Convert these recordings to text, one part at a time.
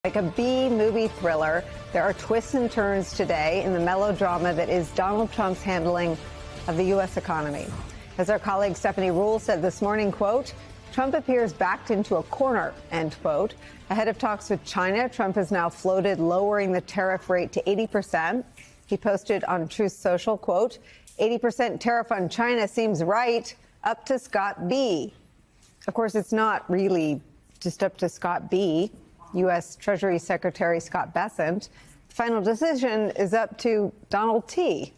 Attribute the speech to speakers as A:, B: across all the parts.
A: Like a B-movie thriller, there are twists and turns today in the melodrama that is Donald Trump's handling of the U.S. economy. As our colleague Stephanie Ruhle said this morning, quote, Trump appears backed into a corner, end quote. Ahead of talks with China, Trump has now floated lowering the tariff rate to 80%. He posted on Truth Social, quote, 80% tariff on China seems right, up to Scott B. Of course, it's not really just up to Scott B. U.S. Treasury Secretary Scott Bessent. The final decision is up to Donald T.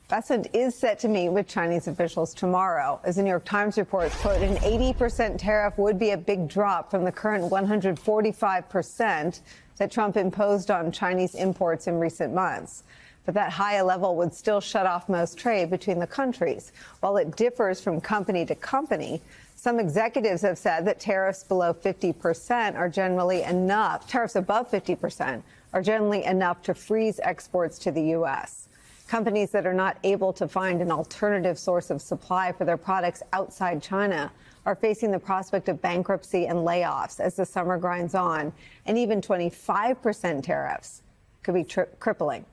A: Bessent is set to meet with Chinese officials tomorrow. As the New York Times reports, quote, an 80% tariff would be a big drop from the current 145% that Trump imposed on Chinese imports in recent months. But that higher level would still shut off most trade between the countries. While it differs from company to company, some executives have said that tariffs below 50% are generally enough. Tariffs above 50% are generally enough to freeze exports to the U.S. Companies that are not able to find an alternative source of supply for their products outside China are facing the prospect of bankruptcy and layoffs as the summer grinds on. And even 25% tariffs could be crippling.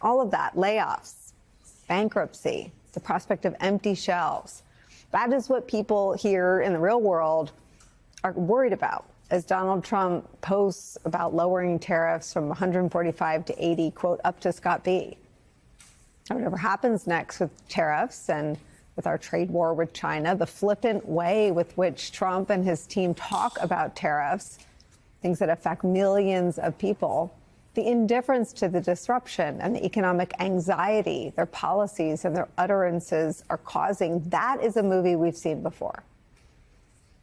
A: All of that, layoffs, bankruptcy, the prospect of empty shelves. That is what people here in the real world are worried about as Donald Trump posts about lowering tariffs from 145 to 80, quote, up to Scott B. Whatever happens next with tariffs and with our trade war with China, the flippant way with which Trump and his team talk about tariffs, things that affect millions of people, the indifference to the disruption and the economic anxiety their policies and their utterances are causing, that is a movie we've seen before.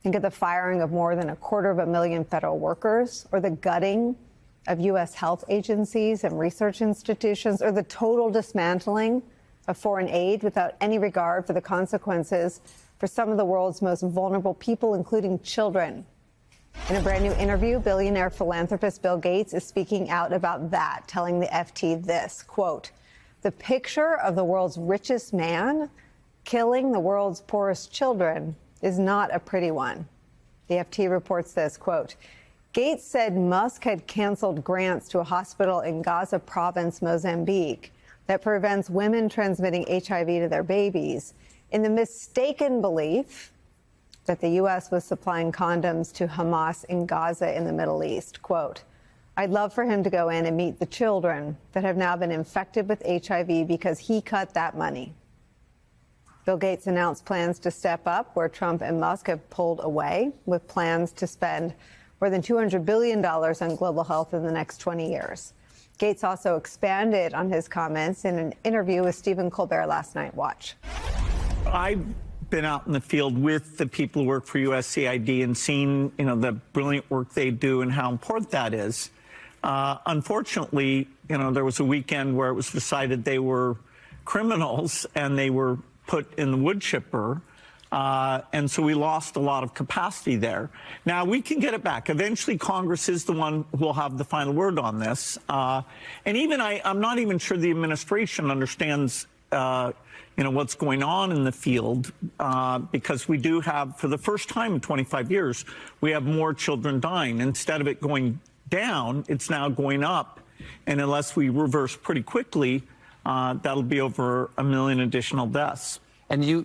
A: Think of the firing of more than 250,000 federal workers, or the gutting of U.S. health agencies and research institutions, or the total dismantling of foreign aid without any regard for the consequences for some of the world's most vulnerable people, including children. In a brand new interview, billionaire philanthropist Bill Gates is speaking out about that, telling the FT this, quote, the picture of the world's richest man killing the world's poorest children is not a pretty one. The FT reports this, quote, Gates said Musk had canceled grants to a hospital in Gaza province, Mozambique, that prevents women transmitting HIV to their babies in the mistaken belief that the U.S. was supplying condoms to Hamas in Gaza in the Middle East. Quote, I'd love for him to go in and meet the children that have now been infected with HIV because he cut that money. Bill Gates announced plans to step up where Trump and Musk have pulled away, with plans to spend more than $200 billion on global health in the next 20 years. Gates also expanded on his comments in an interview with Stephen Colbert last night. Watch.
B: I've been out in the field with the people who work for USAID and seen, the brilliant work they do and how important that is. Unfortunately, there was a weekend where it was decided they were criminals and they were put in the wood chipper. And so we lost a lot of capacity there. Now, we can get it back. Eventually, Congress is the one who will have the final word on this. And even I'm not even sure the administration understands what's going on in the field, because we do have, for the first time in 25 years, we have more children dying. Instead of it going down, it's now going up. And unless we reverse pretty quickly, that'll be over 1 million additional deaths.
C: And you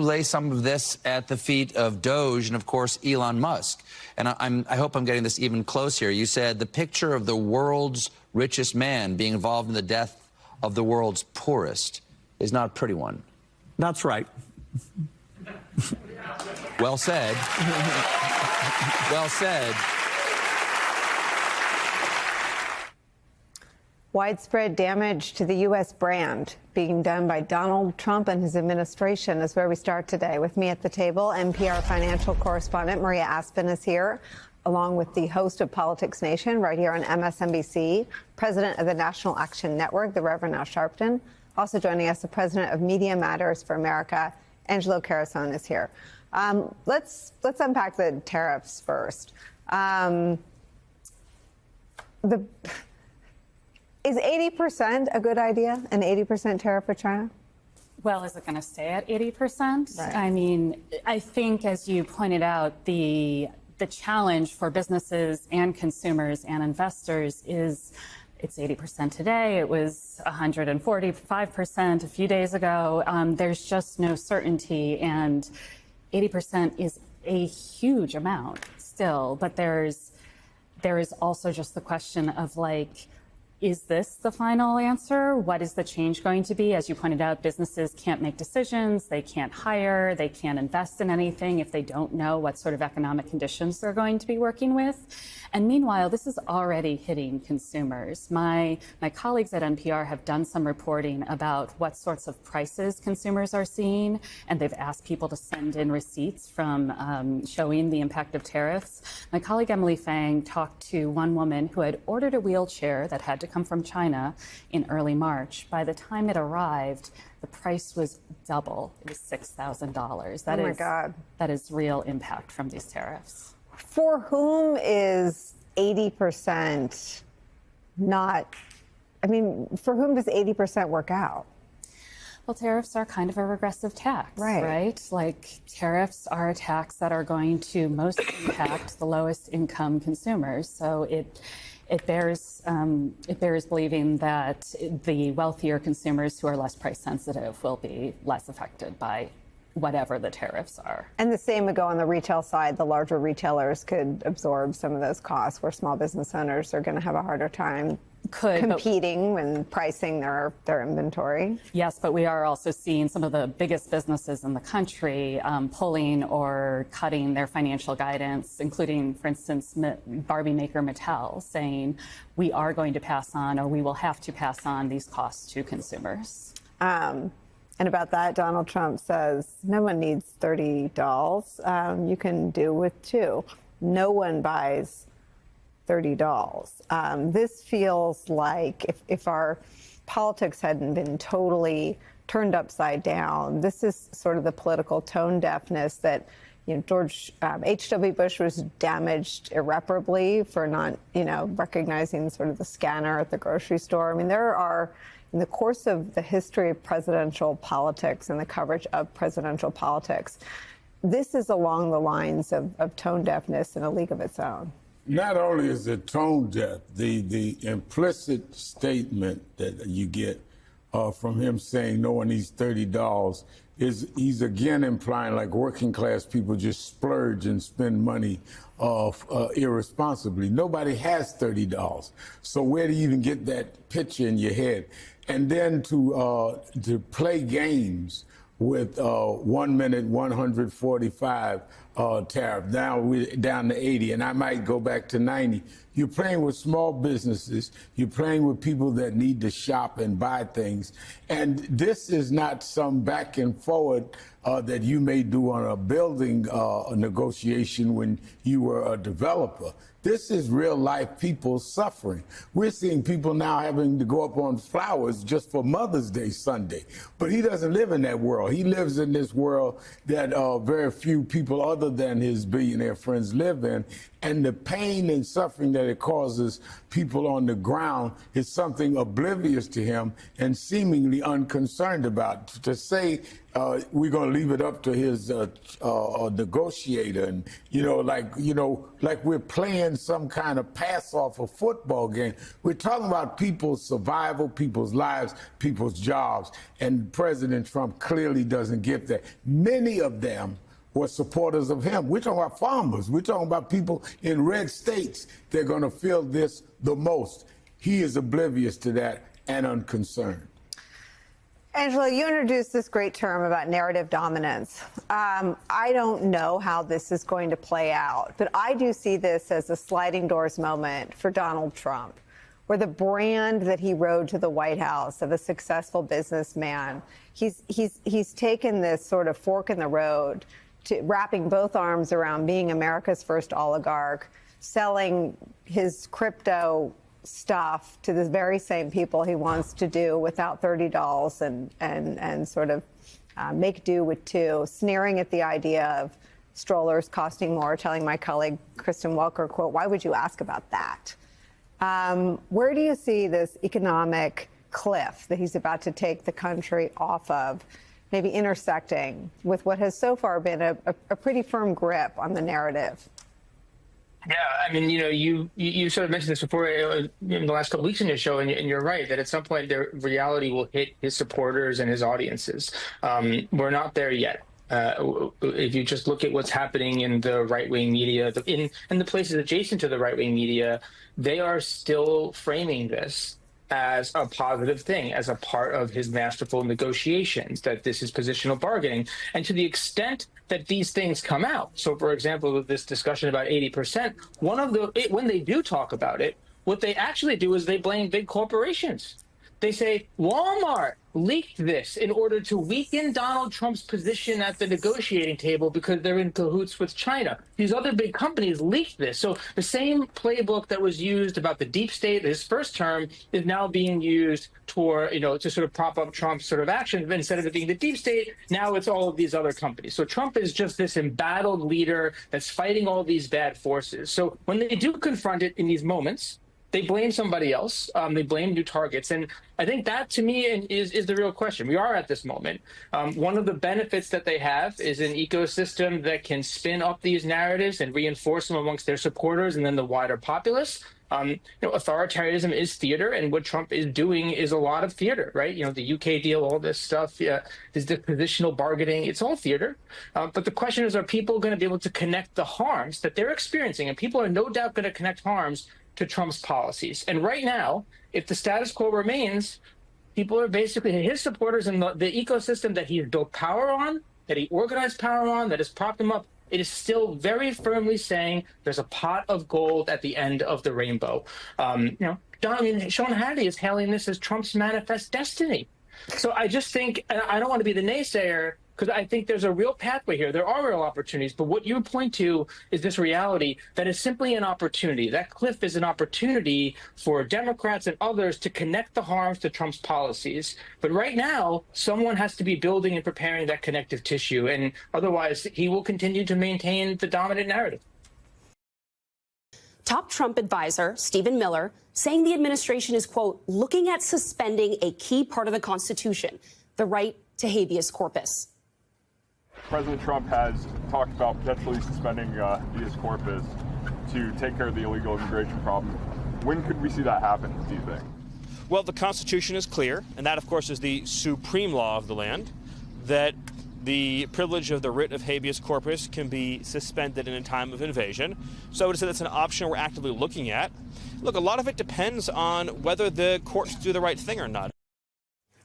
C: lay some of this at the feet of Doge and, of course, Elon Musk. And I hope I'm getting this even close here. You said the picture of the world's richest man being involved in the death of the world's poorest is not a pretty one.
B: That's right.
C: Well said. Well said.
A: Widespread damage to the U.S. brand being done by Donald Trump and his administration is where we start today. With me at the table, NPR financial correspondent Maria Aspen is here, along with the host of Politics Nation right here on MSNBC, president of the National Action Network, the Reverend Al Sharpton. Also joining us, the president of Media Matters for America, Angelo Carusone, is here. Let's unpack the tariffs first. Is 80% a good idea, an 80% tariff for China?
D: Well, is it going to stay at 80%?
A: Right.
D: I mean, I think, as you pointed out, the the challenge for businesses and consumers and investors is it's 80% today. It was 145% a few days ago. There's just no certainty, and 80% is a huge amount still. But there is also just the question of, like, is this the final answer? What is the change going to be? As you pointed out, businesses can't make decisions, they can't hire, they can't invest in anything if they don't know what sort of economic conditions they're going to be working with. And meanwhile, this is already hitting consumers. My colleagues at NPR have done some reporting about what sorts of prices consumers are seeing, and they've asked people to send in receipts from showing the impact of tariffs. My colleague Emily Fang talked to one woman who had ordered a wheelchair that had to come from China in early March. By the time it arrived, the price was double. It was $6,000.
A: Oh my God.
D: That is real impact from these tariffs.
A: For whom is 80% not, I mean, for whom does 80% work out?
D: Well, tariffs are kind of a regressive tax, right? Like, tariffs are a tax that are going to most impact the lowest income consumers. So it bears believing that the wealthier consumers who are less price sensitive will be less affected by whatever the tariffs are.
A: And the same would go on the retail side. The larger retailers could absorb some of those costs, where small business owners are going to have a harder time competing when pricing their inventory.
D: Yes, but we are also seeing some of the biggest businesses in the country pulling or cutting their financial guidance, including, for instance, Barbie maker Mattel, saying we are going to pass on, or we will have to pass on, these costs to consumers.
A: And about that, Donald Trump says no one needs 30 dolls. You can do with 2. No one buys 30 dolls. This feels like if our politics hadn't been totally turned upside down, this is sort of the political tone deafness that, you know, George H.W. Bush was damaged irreparably for not, you know, recognizing sort of the scanner at the grocery store. I mean, there are, in the course of the history of presidential politics and the coverage of presidential politics, this is along the lines of tone deafness in a league of its own.
E: Not only is it tone deaf, the implicit statement that you get from him saying no one needs 30 dolls is he's again implying like working class people just splurge and spend money irresponsibly. Nobody has 30 dolls. So where do you even get that picture in your head? And then to play games with 1 minute 145 tariff. Now we're down to 80, and I might go back to 90. You're playing with small businesses. You're playing with people that need to shop and buy things. And this is not some back and forward that you may do on a building negotiation when you were a developer. This is real life people suffering. We're seeing people now having to go up on flowers just for Mother's Day Sunday. But he doesn't live in that world. He lives in this world that very few people other than his billionaire friends live in. And the pain and suffering that it causes people on the ground is something oblivious to him and seemingly unconcerned about. To say we're going to leave it up to his negotiator, and like we're playing some kind of pass off a football game. We're talking about people's survival, people's lives, people's jobs, and President Trump clearly doesn't get that. Many of them were supporters of him. We're talking about farmers. We're talking about people in red states. They're going to feel this the most. He is oblivious to that and unconcerned.
A: Angela, you introduced this great term about narrative dominance. I don't know how this is going to play out, but I do see this as a sliding doors moment for Donald Trump, where the brand that he rode to the White House of a successful businessman, he's taken this sort of fork in the road to wrapping both arms around being America's first oligarch, selling his crypto stuff to the very same people he wants to do without 30 dolls and sort of make do with 2, sneering at the idea of strollers costing more, telling my colleague Kristen Welker, quote, why would you ask about that? Where do you see this economic cliff that he's about to take the country off of, maybe intersecting with what has so far been a pretty firm grip on the narrative?
F: Yeah, I mean, you sort of mentioned this before in the last couple of weeks in your show, and you're right that at some point the reality will hit his supporters and his audiences. We're not there yet. If you just look at what's happening in the right-wing media, in the places adjacent to the right-wing media, they are still framing this as a positive thing, as a part of his masterful negotiations, that this is positional bargaining. And to the extent that these things come out, so for example, with this discussion about 80%, when they do talk about it, what they actually do is they blame big corporations. They say Walmart leaked this in order to weaken Donald Trump's position at the negotiating table because they're in cahoots with China. These other big companies leaked this. So the same playbook that was used about the deep state his first term is now being used to sort of prop up Trump's sort of actions. Instead of it being the deep state, now it's all of these other companies. So Trump is just this embattled leader that's fighting all these bad forces. So when they do confront it in these moments, they blame somebody else. They blame new targets. And I think that, to me, is the real question. We are at this moment. One of the benefits that they have is an ecosystem that can spin up these narratives and reinforce them amongst their supporters and then the wider populace. Authoritarianism is theater, and what Trump is doing is a lot of theater, right? The UK deal, all this stuff, is the positional bargaining. It's all theater. But the question is, are people going to be able to connect the harms that they're experiencing? And people are no doubt going to connect harms to Trump's policies. And right now, if the status quo remains, people are basically his supporters in the ecosystem that he's built power on, that he organized power on, that has propped him up. It is still very firmly saying there's a pot of gold at the end of the rainbow. Sean Hannity is hailing this as Trump's manifest destiny. So I just think, and I don't want to be the naysayer, because I think there's a real pathway here. There are real opportunities. But what you point to is this reality that is simply an opportunity. That cliff is an opportunity for Democrats and others to connect the harms to Trump's policies. But right now, someone has to be building and preparing that connective tissue. And otherwise, he will continue to maintain the dominant narrative.
G: Top Trump advisor Stephen Miller saying the administration is, quote, looking at suspending a key part of the Constitution, the right to habeas corpus.
H: President Trump has talked about potentially suspending habeas corpus to take care of the illegal immigration problem. When could we see that happen, do you think?
I: Well, the Constitution is clear, and that, of course, is the supreme law of the land, that the privilege of the writ of habeas corpus can be suspended in a time of invasion. So I would say that's an option we're actively looking at. Look, a lot of it depends on whether the courts do the right thing or not.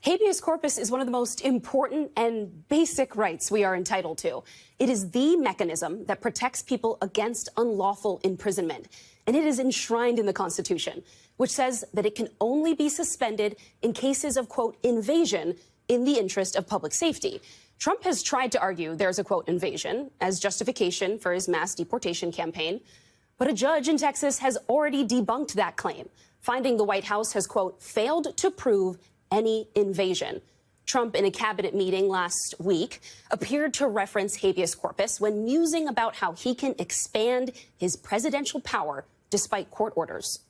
G: Habeas corpus is one of the most important and basic rights we are entitled to. It is the mechanism that protects people against unlawful imprisonment. And it is enshrined in the Constitution, which says that it can only be suspended in cases of, quote, invasion in the interest of public safety. Trump has tried to argue there's a, quote, invasion as justification for his mass deportation campaign. But a judge in Texas has already debunked that claim, finding the White House has, quote, failed to prove any invasion. Trump, in a cabinet meeting last week, appeared to reference habeas corpus when musing about how he can expand his presidential power despite court orders.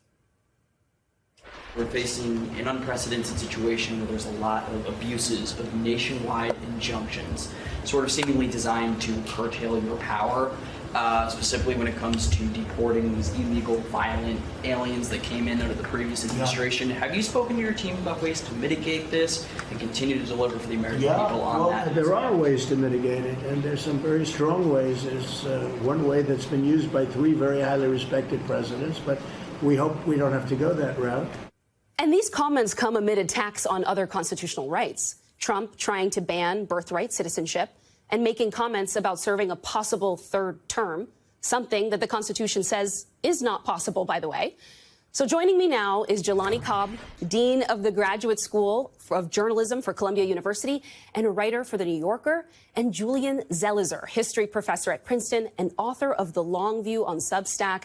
J: We're facing an unprecedented situation where there's a lot of abuses of nationwide injunctions, sort of seemingly designed to curtail your power, specifically when it comes to deporting these illegal, violent aliens that came in under the previous administration. Have you spoken to your team about ways to mitigate this and continue to deliver for the American people on that?
K: There are ways to mitigate it, and there's some very strong ways. There's one way that's been used by 3 very highly respected presidents, but we hope we don't have to go that route.
G: And these comments come amid attacks on other constitutional rights. Trump trying to ban birthright citizenship and making comments about serving a possible 3rd term, something that the Constitution says is not possible, by the way. So joining me now is Jelani Cobb, Dean of the Graduate School of Journalism for Columbia University and a writer for The New Yorker, and Julian Zelizer, history professor at Princeton and author of The Long View on Substack.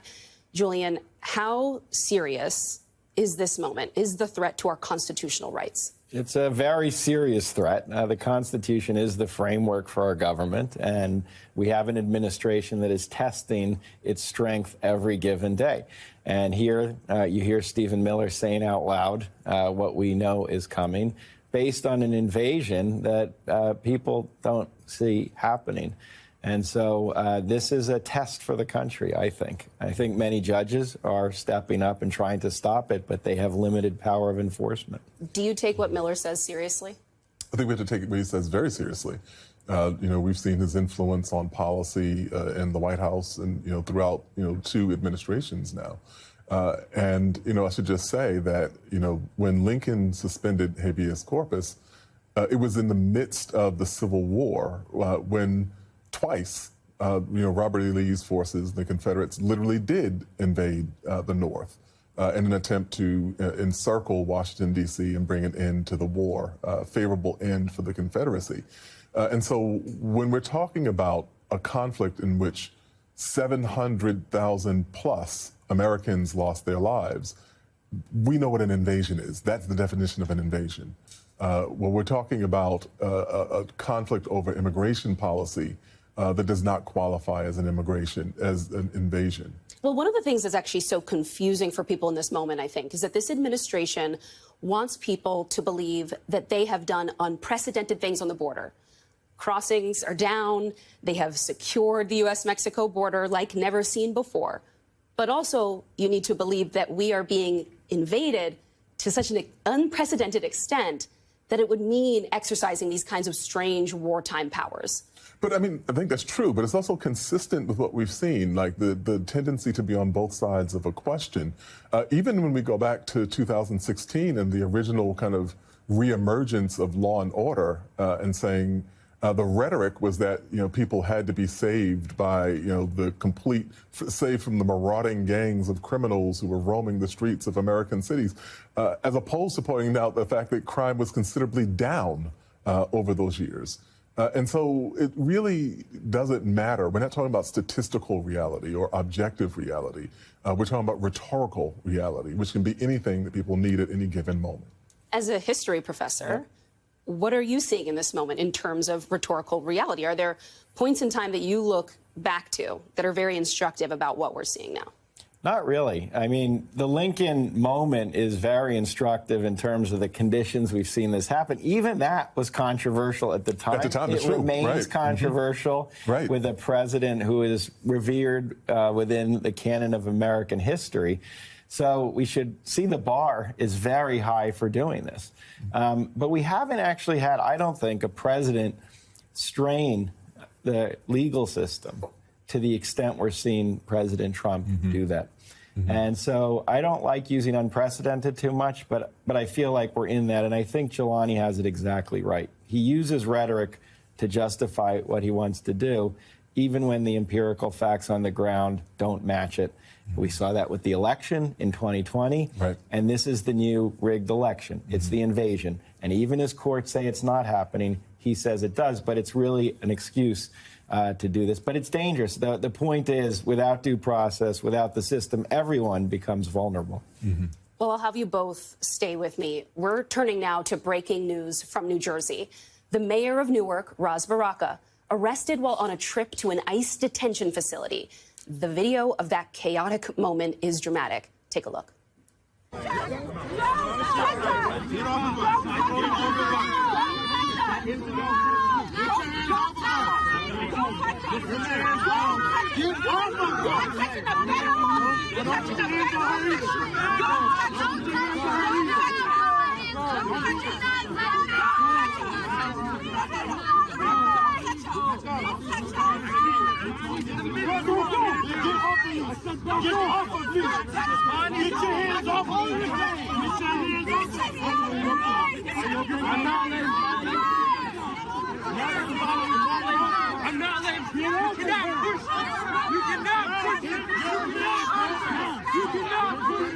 G: Julian, how serious is this moment? Is the threat to our constitutional rights?
L: It's a very serious threat. The Constitution is the framework for our government, and we have an administration that is testing its strength every given day. And here you hear Stephen Miller saying out loud what we know is coming based on an invasion that people don't see happening. And so this is a test for the country, I think. I think many judges are stepping up and trying to stop it, but they have limited power of enforcement.
G: Do you take what Miller says seriously?
M: I think we have to take what he says very seriously. We've seen his influence on policy in the White House and, throughout, 2 administrations now. I should just say that, when Lincoln suspended habeas corpus, it was in the midst of the Civil War when twice, Robert E. Lee's forces, the Confederates, literally did invade the North in an attempt to encircle Washington, D.C. and bring an end to the war, a favorable end for the Confederacy. And so when we're talking about a conflict in which 700,000 plus Americans lost their lives, we know what an invasion is. That's the definition of an invasion. When we're talking about a conflict over immigration policy that does not qualify as an invasion.
G: Well, one of the things that's actually so confusing for people in this moment, I think, is that this administration wants people to believe that they have done unprecedented things on the border. Crossings are down. They have secured the U.S.-Mexico border like never seen before. But also, you need to believe that we are being invaded to such an unprecedented extent that it would mean exercising these kinds of strange wartime powers.
M: But I think that's true, but it's also consistent with what we've seen, like the tendency to be on both sides of a question. Even when we go back to 2016 and the original kind of reemergence of law and order and saying the rhetoric was that, people had to be saved by, saved from the marauding gangs of criminals who were roaming the streets of American cities, as opposed to pointing out the fact that crime was considerably down over those years. And so it really doesn't matter. We're not talking about statistical reality or objective reality. We're talking about rhetorical reality, which can be anything that people need at any given moment.
G: As a history professor, what are you seeing in this moment in terms of rhetorical reality? Are there points in time that you look back to that are very instructive about what we're seeing now?
L: Not really. The Lincoln moment is very instructive in terms of the conditions we've seen this happen. Even that was controversial at the time.
M: At the time,
L: it remains controversial with a president who is revered within the canon of American history. So we should see the bar is very high for doing this. But we haven't actually had, I don't think, a president strain the legal system to the extent we're seeing President Trump do that. And so I don't like using unprecedented too much, but I feel like we're in that. And I think Jelani has it exactly right. He uses rhetoric to justify what he wants to do, even when the empirical facts on the ground don't match it. We saw that with the election in 2020, and this is the new rigged election. It's the invasion. And even as courts say it's not happening, he says it does, but it's really an excuse to do this. But it's dangerous. The point is, without due process, without the system, everyone becomes vulnerable.
G: Well, I'll have you both stay with me. We're turning now to breaking news from New Jersey. The mayor of Newark, Ras Baraka, arrested while on a trip to an ICE detention facility. The video of that chaotic moment is dramatic. Take a look.
N: I'm not letting you cannot push. You cannot push. You cannot push.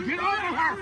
N: Get over her.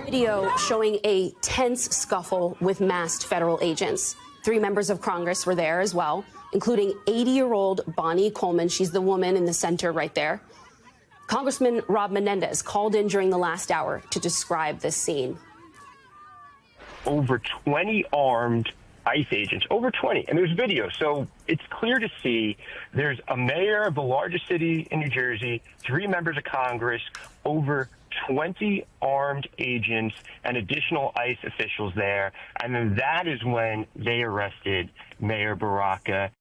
G: Video showing a tense scuffle with masked federal agents. 3 members of Congress were there as well, including 80-year-old Bonnie Coleman. She's the woman in the center right there. Congressman Rob Menendez called in during the last hour to describe this scene.
O: Over 20 armed ICE agents, over 20, and there's video. So it's clear to see there's a mayor of the largest city in New Jersey, 3 members of Congress, over 20 armed agents and additional ICE officials there. And then that is when they arrested Mayor Baraka.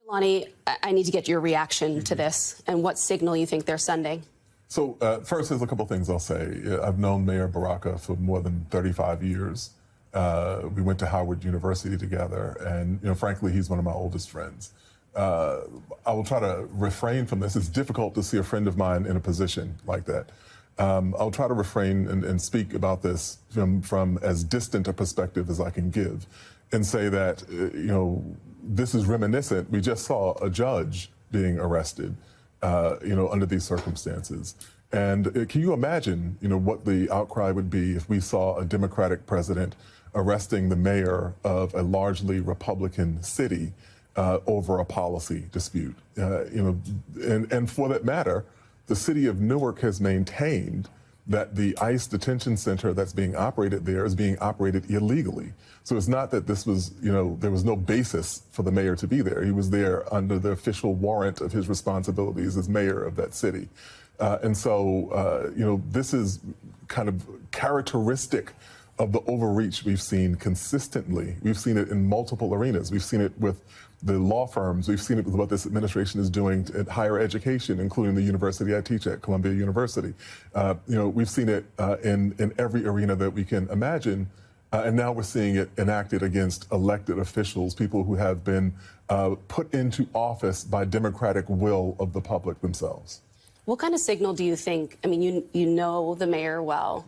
G: Lonnie, I need to get your reaction to this and what signal you think they're sending.
M: So first, there's a couple things I'll say. I've known Mayor Baraka for more than 35 years. We went to Howard University together, and frankly, he's one of my oldest friends. I will try to refrain from this. It's difficult to see a friend of mine in a position like that. I'll try to refrain and speak about this from as distant a perspective as I can give, and say that this is reminiscent. We just saw a judge being arrested, under these circumstances. And can you imagine, what the outcry would be if we saw a Democratic president arresting the mayor of a largely Republican city over a policy dispute? And for that matter, the city of Newark has maintained that the ICE detention center that's being operated there is being operated illegally. So it's not that this was, there was no basis for the mayor to be there. He was there under the official warrant of his responsibilities as mayor of that city. And so, this is kind of characteristic of the overreach we've seen consistently. We've seen it in multiple arenas. We've seen it with the law firms. We've seen it with what this administration is doing at higher education, including the university I teach at, Columbia University. We've seen it in every arena that we can imagine. And now we're seeing it enacted against elected officials, people who have been put into office by democratic will of the public themselves.
G: What kind of signal do you think, I mean, you know the mayor well,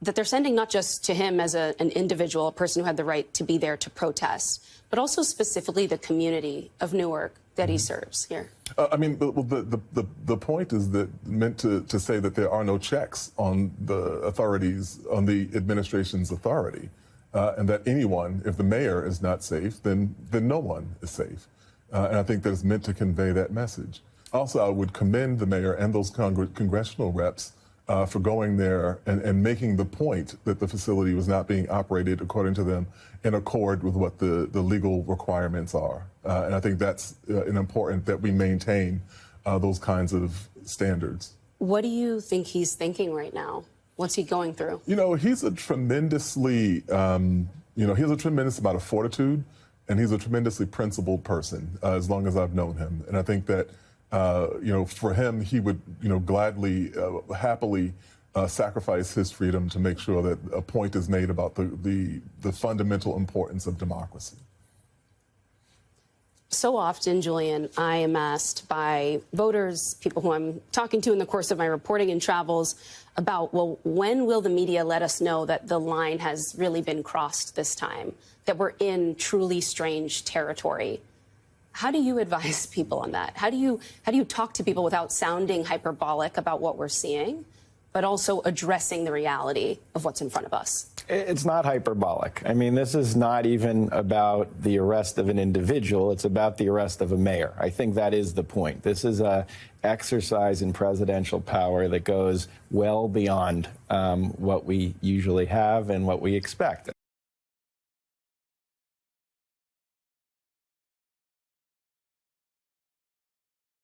G: that they're sending not just to him as an individual, a person who had the right to be there to protest, but also specifically the community of Newark that he serves here?
M: The point is that meant to say that there are no checks on the authorities, on the administration's authority, and that anyone, if the mayor is not safe, then no one is safe. And I think that it's meant to convey that message. Also, I would commend the mayor and those congressional reps for going there and making the point that the facility was not being operated, according to them, in accord with what the legal requirements are. And I think that's important that we maintain those kinds of standards.
G: What do you think he's thinking right now? What's he going through?
M: He's a tremendously, he has a tremendous amount of fortitude, and he's a tremendously principled person, as long as I've known him. And I think that for him, he would, gladly, happily sacrifice his freedom to make sure that a point is made about the fundamental importance of democracy.
G: So often, Julian, I am asked by voters, people who I'm talking to in the course of my reporting and travels, about, well, when will the media let us know that the line has really been crossed this time, that we're in truly strange territory? How do you advise people on that? How do you talk to people without sounding hyperbolic about what we're seeing, but also addressing the reality of what's in front of us?
L: It's not hyperbolic. I mean, this is not even about the arrest of an individual. It's about the arrest of a mayor. I think that is the point. This is an exercise in presidential power that goes well beyond what we usually have and what we expect.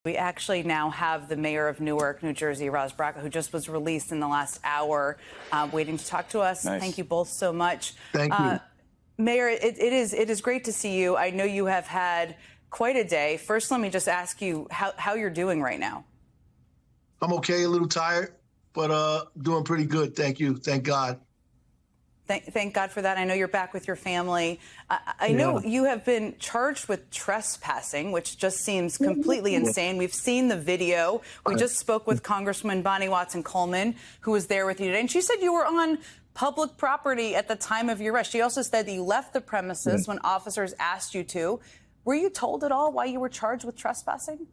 P: We actually now have the mayor of Newark, New Jersey, Ras Baraka, who just was released in the last hour, waiting to talk to us. Nice. Thank you both so much.
Q: Thank you.
P: Mayor, it is great to see you. I know you have had quite a day. First, let me just ask you how you're doing right now.
Q: I'm okay, a little tired, but doing pretty good. Thank you. Thank God.
P: Thank God for that. I know you're back with your family. I know you have been charged with trespassing, which just seems completely insane. We've seen the video. We just spoke with Congresswoman Bonnie Watson Coleman, who was there with you today, and she said you were on public property at the time of your arrest. She also said that you left the premises when officers asked you to. Were you told at all why you were charged with trespassing?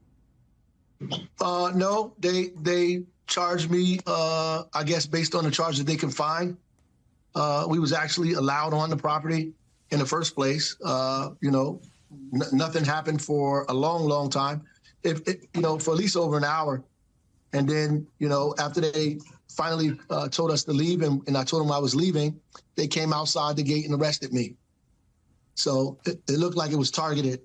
Q: No, they charged me, I guess, based on the charge that they can find. We was actually allowed on the property in the first place. Nothing happened for a long, long time. For at least over an hour. And then, after they finally told us to leave and I told them I was leaving, they came outside the gate and arrested me. So it looked like it was targeted.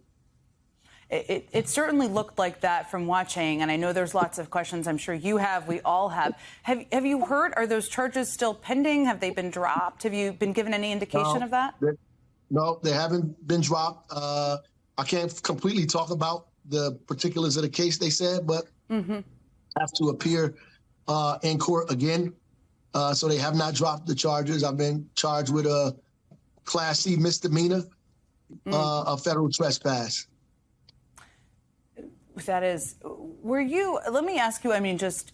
P: It certainly looked like that from watching, and I know there's lots of questions I'm sure you have, we all have. Have you heard, are those charges still pending? Have they been dropped? Have you been given any indication of that?
Q: No, they haven't been dropped. I can't completely talk about the particulars of the case, they said, but have to appear in court again. So they have not dropped the charges. I've been charged with a Class C misdemeanor, a federal trespass.
P: That is, let me ask you,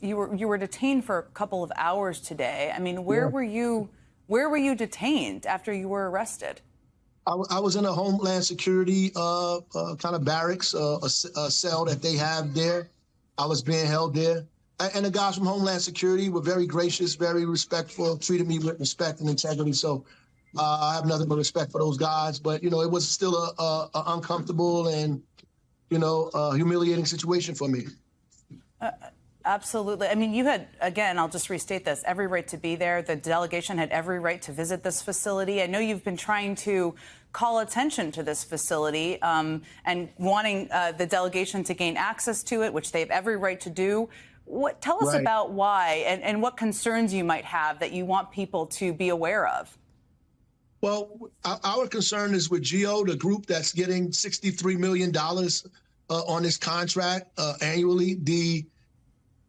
P: you were detained for a couple of hours today. Where were you detained after you were arrested?
Q: I was in a Homeland Security kind of barracks, a cell that they have there. I was being held there. And the guys from Homeland Security were very gracious, very respectful, treated me with respect and integrity. So I have nothing but respect for those guys. But, it was still a uncomfortable and, humiliating situation for me.
P: Absolutely. You had, again, I'll just restate this, every right to be there. The delegation had every right to visit this facility. I know you've been trying to call attention to this facility and wanting the delegation to gain access to it, which they have every right to do. Tell us about why and what concerns you might have that you want people to be aware of.
Q: Well, our concern is with GEO, the group that's getting $63 million on this contract annually.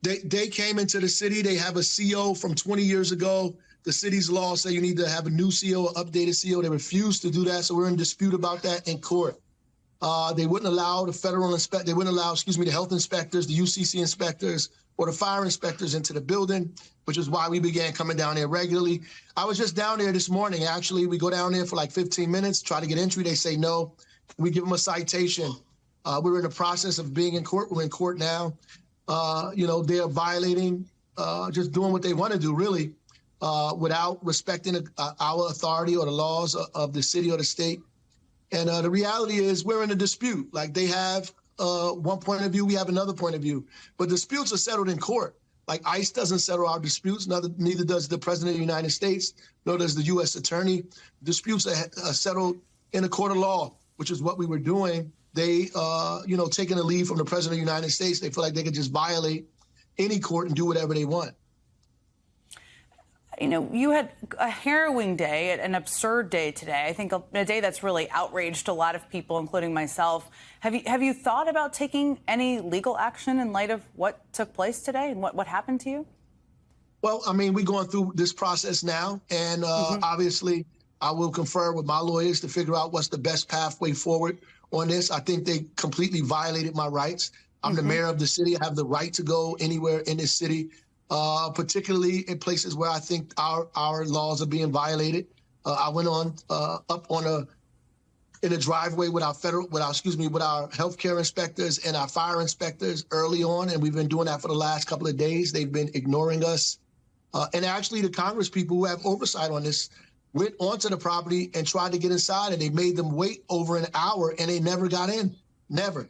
Q: They came into the city. They have a CO from 20 years ago. The city's law say you need to have a new CO, updated CO. They refused to do that, so we're in dispute about that in court. They wouldn't allow the they wouldn't allow, the health inspectors, the UCC inspectors, or the fire inspectors into the building, which is why we began coming down there regularly. I was just down there this morning, actually. We go down there for like 15 minutes, try to get entry. They say no. We give them a citation. We're in the process of being in court. We're in court now. They're violating, just doing what they want to do, really, without respecting our authority or the laws of the city or the state. And the reality is we're in a dispute. Like, they have one point of view, we have another point of view. But disputes are settled in court. Like, ICE doesn't settle our disputes, neither does the President of the United States, nor does the U.S. Attorney. Disputes are settled in a court of law, which is what we were doing. They, taking a lead from the President of the United States, they feel like they could just violate any court and do whatever they want.
P: You had a harrowing day, an absurd day today. I think a day that's really outraged a lot of people, including myself. Have you thought about taking any legal action in light of what took place today and what happened to you?
Q: Well, we're going through this process now, and obviously I will confer with my lawyers to figure out what's the best pathway forward on this. I think they completely violated my rights. I'm the mayor of the city. I have the right to go anywhere in this city, particularly in places where I think our laws are being violated. I went on in a driveway with our healthcare inspectors and our fire inspectors early on, and we've been doing that for the last couple of days. They've been ignoring us, and actually the Congress people who have oversight on this went onto the property and tried to get inside, and they made them wait over an hour, and they never got in. Never.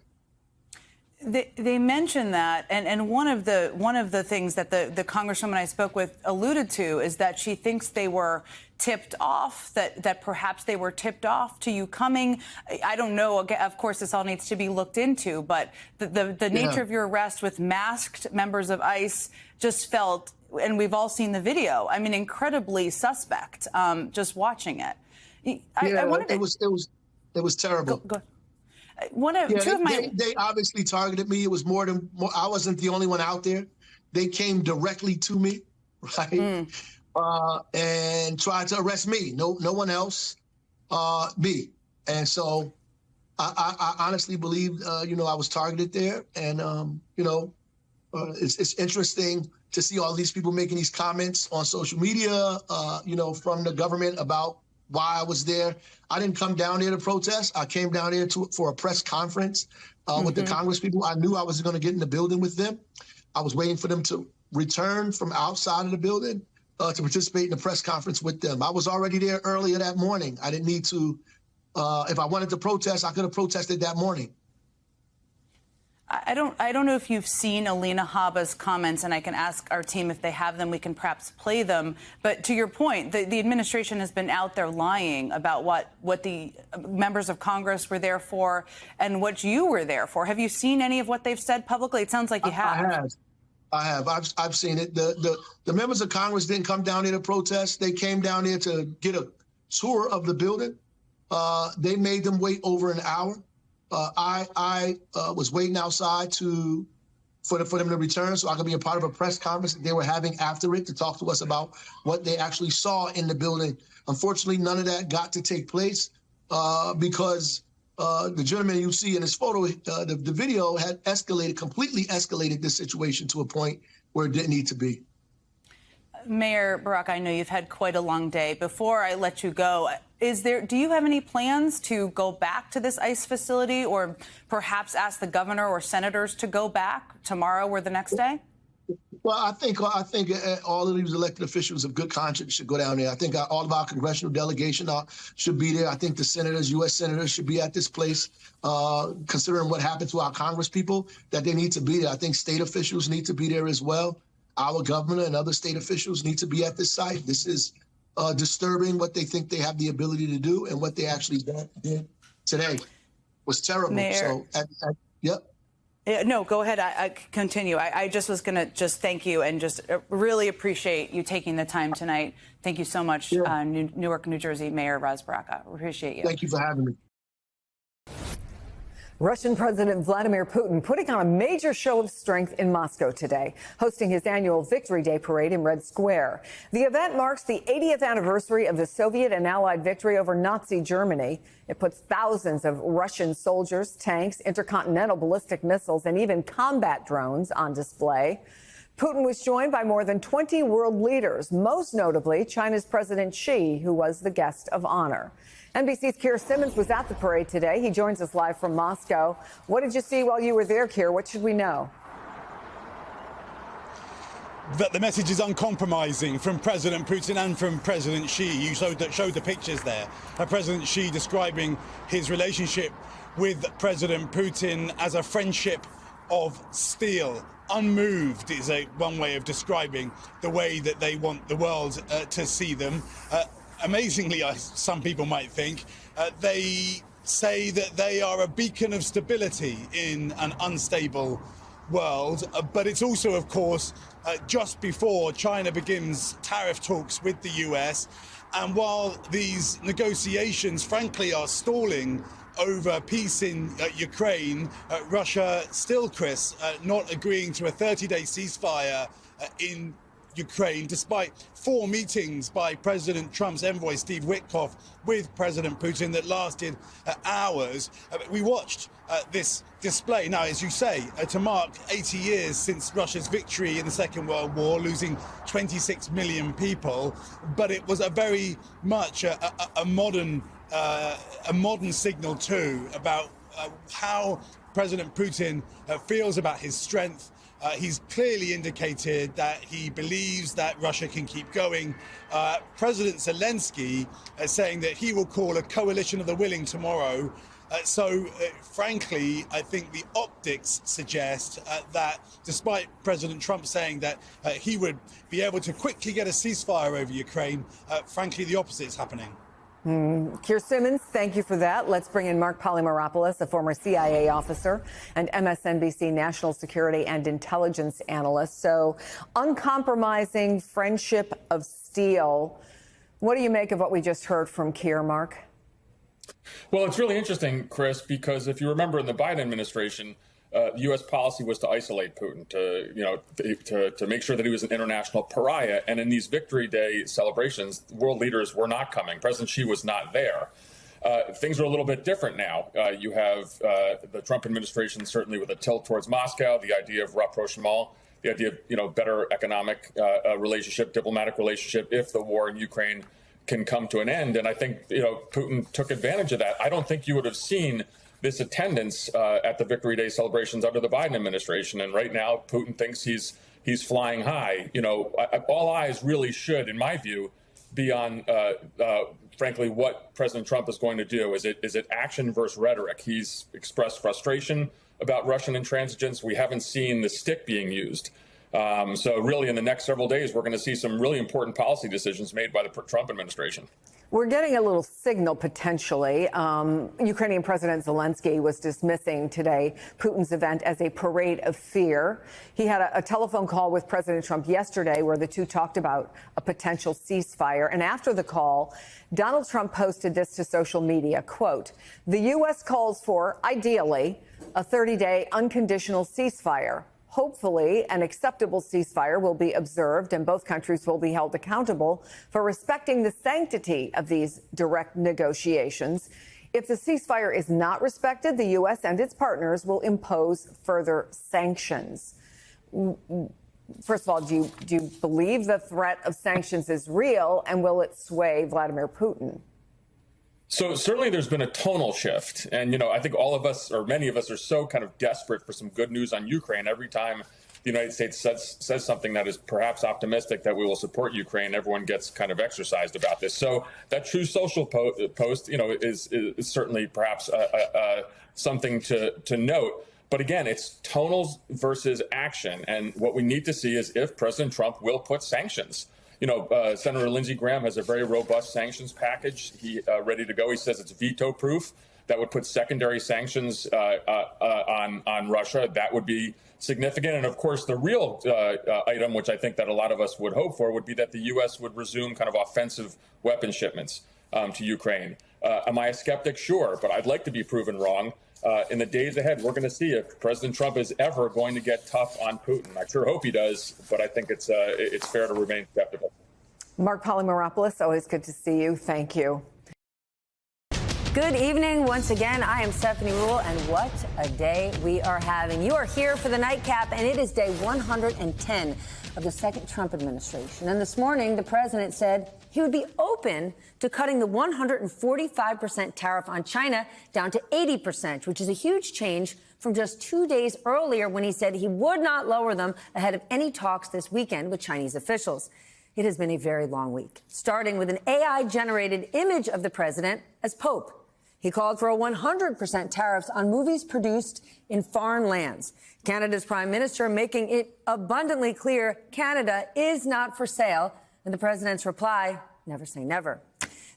P: They mentioned that, and one of the things that the congresswoman I spoke with alluded to is that she thinks they were tipped off, that perhaps they were tipped off to you coming. I don't know. Of course, this all needs to be looked into, but the nature of your arrest with masked members of ICE just felt, and we've all seen the video, incredibly suspect, just watching it.
Q: It was terrible.
P: Go.
Q: They obviously targeted me. It was more. I wasn't the only one out there. They came directly to me, right, and tried to arrest me. No one else, me. And so I honestly believe, I was targeted there. And it's interesting to see all these people making these comments on social media, from the government about why I was there. I didn't come down there to protest. I came down there for a press conference with the Congress people. I knew I was going to get in the building with them. I was waiting for them to return from outside of the building to participate in the press conference with them. I was already there earlier that morning. I didn't need to, if I wanted to protest, I could have protested that morning.
P: I don't know if you've seen Alina Habba's comments, and I can ask our team if they have them. We can perhaps play them. But to your point, the administration has been out there lying about what the members of Congress were there for and what you were there for. Have you seen any of what they've said publicly? It sounds like you have.
Q: I have. I've seen it. The members of Congress didn't come down here to protest. They came down here to get a tour of the building. They made them wait over an hour. I was waiting outside for them to return so I could be a part of a press conference that they were having after it to talk to us about what they actually saw in the building. Unfortunately, none of that got to take place because the gentleman you see in this photo, the video had completely escalated this situation to a point where it didn't need to be.
P: Mayor Baraka, I know you've had quite a long day. Before I let you go, do you have any plans to go back to this ICE facility or perhaps ask the governor or senators to go back tomorrow or the next day?
Q: Well, I think all of these elected officials of good conscience should go down there. I think all of our congressional delegation should be there. I think the senators, U.S. senators, should be at this place, considering what happened to our Congress people, that they need to be there. I think state officials need to be there as well. Our governor and other state officials need to be at this site. This is disturbing what they think they have the ability to do, and what they actually did today was terrible.
P: Mayor.
Q: So, yep.
P: No, go ahead. I continue. I just was going to just thank you and just really appreciate you taking the time tonight. Thank you so much, Newark, New Jersey Mayor Ras Baraka. Appreciate you.
Q: Thank you for having me.
R: Russian President Vladimir Putin putting on a major show of strength in Moscow today, hosting his annual Victory Day parade in Red Square. The event marks the 80th anniversary of the Soviet and Allied victory over Nazi Germany. It puts thousands of Russian soldiers, tanks, intercontinental ballistic missiles, and even combat drones on display. Putin was joined by more than 20 world leaders, most notably China's President Xi, who was the guest of honor. NBC's Keir Simmons was at the parade today. He joins us live from Moscow. What did you see while you were there, Keir? What should we know?
S: That the message is uncompromising from President Putin and from President Xi. You showed the pictures there. President Xi describing his relationship with President Putin as a friendship of steel. Unmoved is one way of describing the way that they want the world to see them. Amazingly, some people might think, they say that they are a beacon of stability in an unstable world. But it's also, of course, just before China begins tariff talks with the US. And while these negotiations, frankly, are stalling over peace in Ukraine, Russia still, Chris, not agreeing to a 30-day ceasefire in Ukraine, despite 4 meetings by President Trump's envoy, Steve Witkoff, with President Putin that lasted hours. We watched this display, now, as you say, to mark 80 years since Russia's victory in the Second World War, losing 26 million people. But it was a very much a modern signal, too, about how President Putin feels about his strength. He's clearly indicated that he believes that Russia can keep going. President Zelensky is saying that he will call a coalition of the willing tomorrow. Frankly, I think the optics suggest that despite President Trump saying that he would be able to quickly get a ceasefire over Ukraine, frankly, the opposite is happening.
R: Keir Simmons, thank you for that. Let's bring in Mark Polymeropoulos, a former CIA officer and MSNBC national security and intelligence analyst. So, uncompromising friendship of steel. What do you make of what we just heard from Keir, Mark?
T: Well, it's really interesting, Chris, because if you remember in the Biden administration, the U.S. policy was to isolate Putin, to make sure that he was an international pariah. And in these Victory Day celebrations, world leaders were not coming. President Xi was not there. Things are a little bit different now. You have the Trump administration certainly with a tilt towards Moscow, the idea of rapprochement, the idea of better economic relationship, diplomatic relationship, if the war in Ukraine can come to an end. And I think Putin took advantage of that. I don't think you would have seen this attendance at the Victory Day celebrations under the Biden administration. And right now, Putin thinks he's flying high. You know, all eyes really should, in my view, be on, frankly, what President Trump is going to do. Is it action versus rhetoric? He's expressed frustration about Russian intransigence. We haven't seen the stick being used. So really, in the next several days, we're going to see some really important policy decisions made by the Trump administration.
R: We're getting a little signal, potentially. Ukrainian President Zelensky was dismissing today Putin's event as a parade of fear. He had a telephone call with President Trump yesterday where the two talked about a potential ceasefire. And after the call, Donald Trump posted this to social media, quote, "The U.S. calls for, ideally, a 30-day unconditional ceasefire. Hopefully, an acceptable ceasefire will be observed and both countries will be held accountable for respecting the sanctity of these direct negotiations. If the ceasefire is not respected, the U.S. and its partners will impose further sanctions." First of all, do you believe the threat of sanctions is real, and will it sway Vladimir Putin?
T: So certainly there's been a tonal shift. And, you know, I think all of us, or many of us, are so kind of desperate for some good news on Ukraine. Every time the United States says something that is perhaps optimistic that we will support Ukraine, everyone gets kind of exercised about this. So that True Social post, you know, is certainly perhaps something to note. But again, it's tonals versus action. And what we need to see is if President Trump will put sanctions. You know, Senator Lindsey Graham has a very robust sanctions package ready to go. He says it's veto-proof. That would put secondary sanctions on Russia. That would be significant. And of course, the real item, which I think that a lot of us would hope for, would be that the U.S. would resume kind of offensive weapon shipments to Ukraine. Am I a skeptic? Sure, but I'd like to be proven wrong. In the days ahead, we're going to see if President Trump is ever going to get tough on Putin. I sure hope he does, but I think it's fair to remain skeptical.
R: Mark Polymeropoulos, always good to see you. Thank you.
U: Good evening once again. I am Stephanie Ruhle, and what a day we are having. You are here for the nightcap, and it is day 110 of the second Trump administration. And this morning, the president said he would be open to cutting the 145% tariff on China down to 80%, which is a huge change from just 2 days earlier when he said he would not lower them ahead of any talks this weekend with Chinese officials. It has been a very long week, starting with an AI-generated image of the president as Pope. He called for a 100% tariffs on movies produced in foreign lands. Canada's prime minister making it abundantly clear Canada is not for sale. And the president's reply, never say never.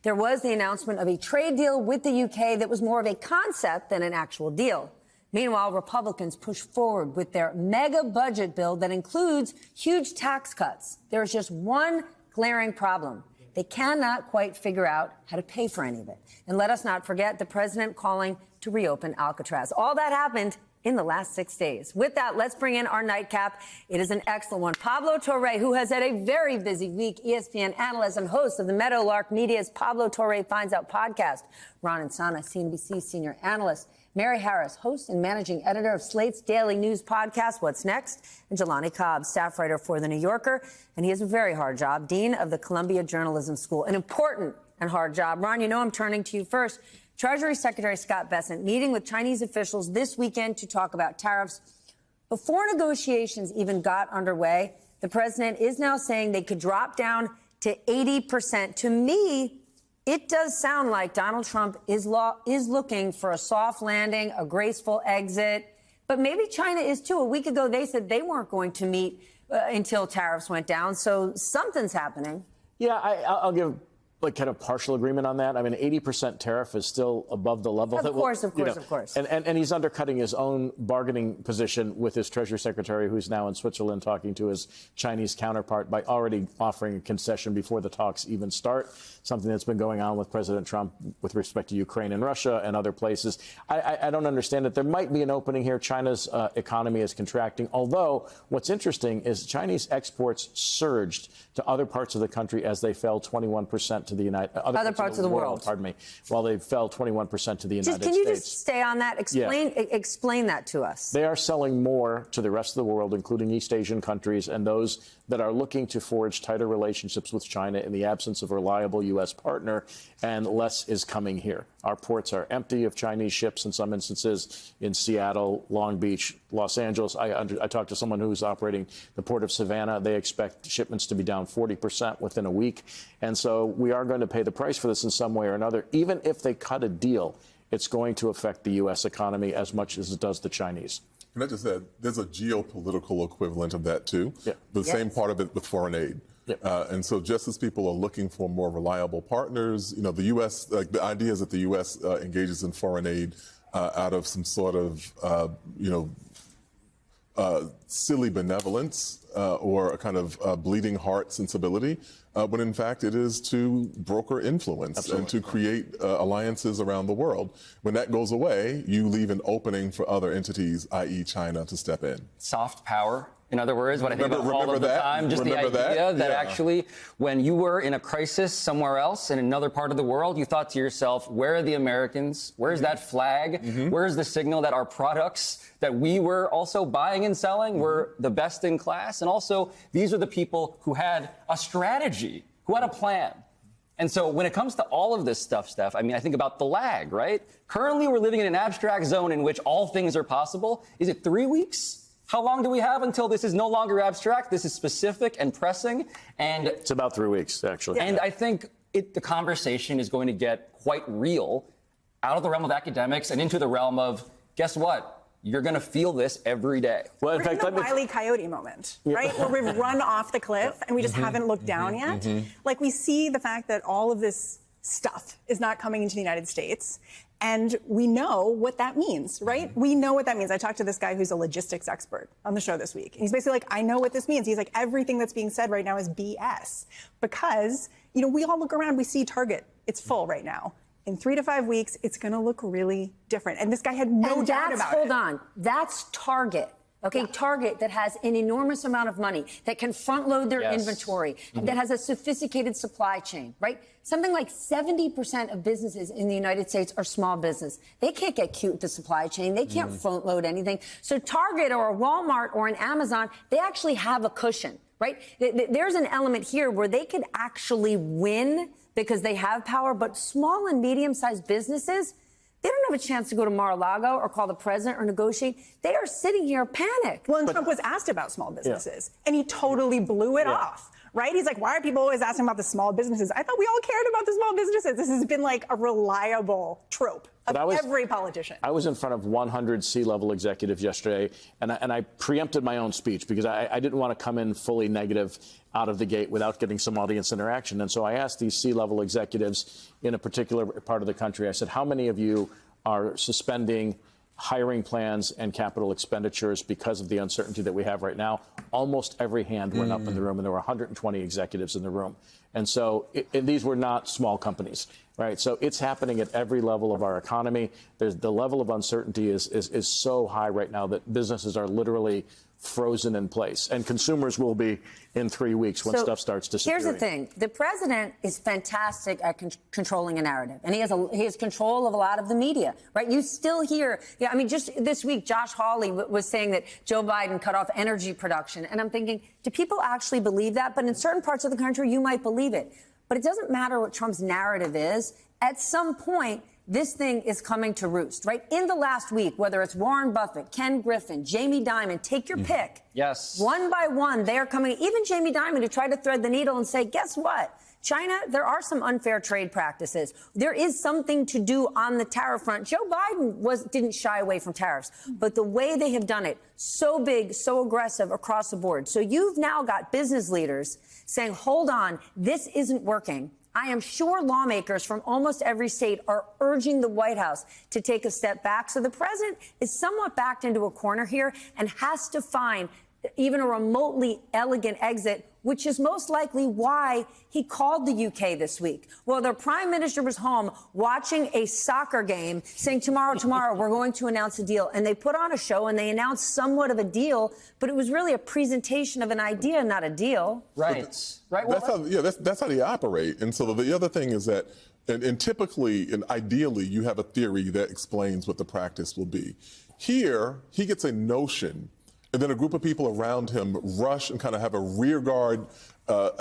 U: There was the announcement of a trade deal with the UK that was more of a concept than an actual deal. Meanwhile, Republicans push forward with their mega budget bill that includes huge tax cuts. There is just one glaring problem. They cannot quite figure out how to pay for any of it. And let us not forget the president calling to reopen Alcatraz. All that happened in the last 6 days. With that, let's bring in our nightcap. It is an excellent one. Pablo Torre, who has had a very busy week, ESPN analyst and host of the Meadowlark Media's Pablo Torre Finds Out podcast. Ron Insana, CNBC senior analyst. Mary Harris, host and managing editor of Slate's daily news podcast, What's Next? And Jelani Cobb, staff writer for The New Yorker. And he has a very hard job, dean of the Columbia Journalism School. An important and hard job. Ron, you know I'm turning to you first. Treasury Secretary Scott Bessent meeting with Chinese officials this weekend to talk about tariffs. Before negotiations even got underway, the president is now saying they could drop down to 80%. To me, it does sound like Donald Trump is looking for a soft landing, a graceful exit. But maybe China is, too. A week ago, they said they weren't going to meet until tariffs went down. So something's happening.
V: Yeah, I'll give kind of partial agreement on that. I mean, 80% tariff is still above the level.
U: Of course.
V: And he's undercutting his own bargaining position with his Treasury Secretary, who's now in Switzerland talking to his Chinese counterpart, by already offering a concession before the talks even start, something that's been going on with President Trump with respect to Ukraine and Russia and other places. I don't understand it. There might be an opening here. China's economy is contracting, although what's interesting is Chinese exports surged to other parts of the country as they fell 21% to the
U: other parts of the world.
V: Pardon me. While they fell 21% to the United States.
U: Can you just stay on that? Explain that to us.
V: They are selling more to the rest of the world, including East Asian countries and those that are looking to forge tighter relationships with China in the absence of a reliable U.S. partner, and less is coming here. Our ports are empty of Chinese ships in some instances in Seattle, Long Beach, Los Angeles. I talked to someone who's operating the port of Savannah. They expect shipments to be down 40% within a week. And so we are going to pay the price for this in some way or another. Even if they cut a deal, it's going to affect the U.S. economy as much as it does the Chinese.
M: Can I just add, there's a geopolitical equivalent of that, too. Yeah. The same part of it with foreign aid. Yep. And so just as people are looking for more reliable partners, you know, the U.S., like the idea is that the U.S. Engages in foreign aid out of some sort of, silly benevolence or a kind of bleeding heart sensibility, when in fact it is to broker influence. Absolutely. And to create alliances around the world. When that goes away, you leave an opening for other entities, i.e. China, to step in.
B: Soft power. In other words, what I think about all of the time, just the idea that actually when you were in a crisis somewhere else in another part of the world, you thought to yourself, where are the Americans? Where's that flag? Where's the signal that our products that we were also buying and selling were the best in class? And also, these are the people who had a strategy, who had a plan. And so when it comes to all of this stuff, Steph, I mean, I think about the lag, right? Currently, we're living in an abstract zone in which all things are possible. Is it 3 weeks? How long do we have until this is no longer abstract? This is specific and pressing. And
V: it's about 3 weeks, actually.
B: And I think the conversation is going to get quite real out of the realm of academics and into the realm of, guess what? You're going to feel this every day.
C: Well, in fact, the Wile E. Coyote moment, right? Where we've run off the cliff and we just haven't looked down yet. Like, we see the fact that all of this stuff is not coming into the United States. And we know what that means, right? We know what that means. I talked to this guy who's a logistics expert on the show this week. And he's basically like, I know what this means. He's like, everything that's being said right now is BS. Because, you know, we all look around, we see Target. It's full right now. In 3 to 5 weeks, it's going to look really different. And this guy had no doubt about it.
U: Hold on. That's Target. Okay, Target that has an enormous amount of money, that can front load their inventory, that has a sophisticated supply chain, right? Something like 70% of businesses in the United States are small business. They can't get cute with the supply chain. They can't front load anything. So Target or a Walmart or an Amazon, they actually have a cushion, right? There's an element here where they could actually win because they have power, but small and medium-sized businesses, they don't have a chance to go to Mar-a-Lago or call the president or negotiate. They are sitting here panicked.
C: Well, and Trump was asked about small businesses, and he totally blew it off, right? He's like, why are people always asking about the small businesses? I thought we all cared about the small businesses. This has been like a reliable trope of every politician.
V: I was in front of 100 C-level executives yesterday, and I preempted my own speech because I didn't want to come in fully negative out of the gate without getting some audience interaction. And so I asked these C-level executives in a particular part of the country, I said, how many of you are suspending hiring plans and capital expenditures because of the uncertainty that we have right now? Almost every hand went up in the room, and there were 120 executives in the room. And so these were not small companies, right? So it's happening at every level of our economy. The level of uncertainty is so high right now that businesses are literally frozen in place, and consumers will be in 3 weeks when stuff starts disappearing.
U: Here's the thing. The president is fantastic at controlling a narrative, and he has control of a lot of the media, right? You still hear, I mean, just this week, Josh Hawley was saying that Joe Biden cut off energy production, and I'm thinking, do people actually believe that? But in certain parts of the country, you might believe it. But it doesn't matter what Trump's narrative is. At some point, this thing is coming to roost, right? In the last week, whether it's Warren Buffett, Ken Griffin, Jamie Dimon, take your pick.
B: Yes.
U: One by one, they are coming. Even Jamie Dimon, who tried to thread the needle and say, guess what? China, there are some unfair trade practices. There is something to do on the tariff front. Joe Biden didn't shy away from tariffs, but the way they have done it, so big, so aggressive across the board. So you've now got business leaders saying, hold on, this isn't working. I am sure lawmakers from almost every state are urging the White House to take a step back. So the president is somewhat backed into a corner here and has to find even a remotely elegant exit, which is most likely why he called the UK this week. Well, their prime minister was home watching a soccer game saying, tomorrow, we're going to announce a deal. And they put on a show and they announced somewhat of a deal, but it was really a presentation of an idea, not a deal.
B: Right. Right. Well,
M: that's how they operate. And so the other thing is that, and typically and ideally, you have a theory that explains what the practice will be. Here, he gets a notion, and then a group of people around him rush and kind of have a rearguard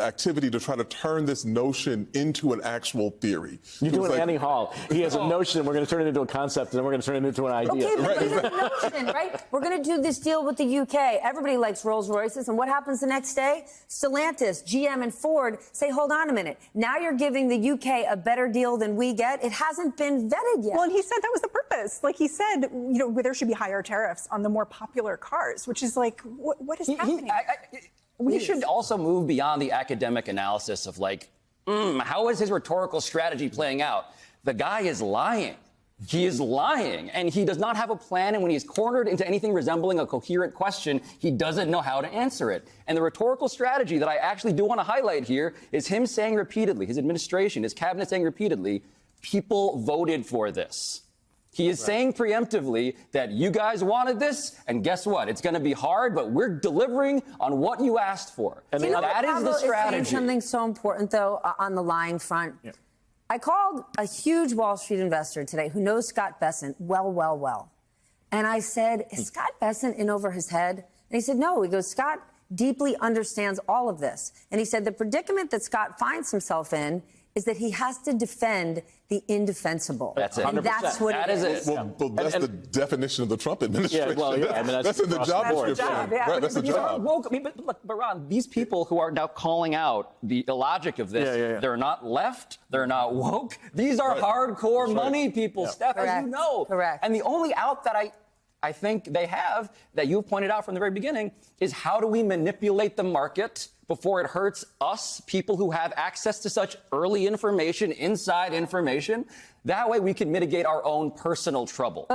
M: activity to try to turn this notion into an actual theory.
V: You're doing Annie Hall. He has a notion, we're going to turn it into a concept, and then we're going to turn it into an idea.
U: Okay, but there's a notion, right? We're going to do this deal with the UK. Everybody likes Rolls Royces, and what happens the next day? Stellantis, GM, and Ford say, hold on a minute. Now you're giving the UK a better deal than we get. It hasn't been vetted yet.
C: Well, and he said that was the purpose. Like he said, there should be higher tariffs on the more popular cars, which is like, what is happening?
B: We should also move beyond the academic analysis of how is his rhetorical strategy playing out? The guy is lying. He is lying, and he does not have a plan, and when he's cornered into anything resembling a coherent question, he doesn't know how to answer it. And the rhetorical strategy that I actually do want to highlight here is him saying repeatedly, his administration, his cabinet saying repeatedly, people voted for this. He is saying preemptively that you guys wanted this, and guess what? It's going to be hard, but we're delivering on what you asked for.
U: And that is the strategy. Is saying something so important, though, on the lying front. Yeah. I called a huge Wall Street investor today who knows Scott Bessent well. And I said, is Scott Bessent in over his head? And he said, no. He goes, Scott deeply understands all of this. And he said the predicament that Scott finds himself in is that he has to defend the indefensible.
B: That's it.
U: And that's what it is.
M: Well, that's the definition of the Trump administration.
B: Yeah,
M: that's in the job description. Right, that's the job.
B: But Ron, these people who are now calling out the illogic of this, they're not left, they're not woke. These are hardcore money people, Steph, as you know.
U: Correct.
B: And the only out that I think they have, that you pointed out from the very beginning, is how do we manipulate the market before it hurts us, people who have access to such early information, inside information. That way we can mitigate our own personal trouble.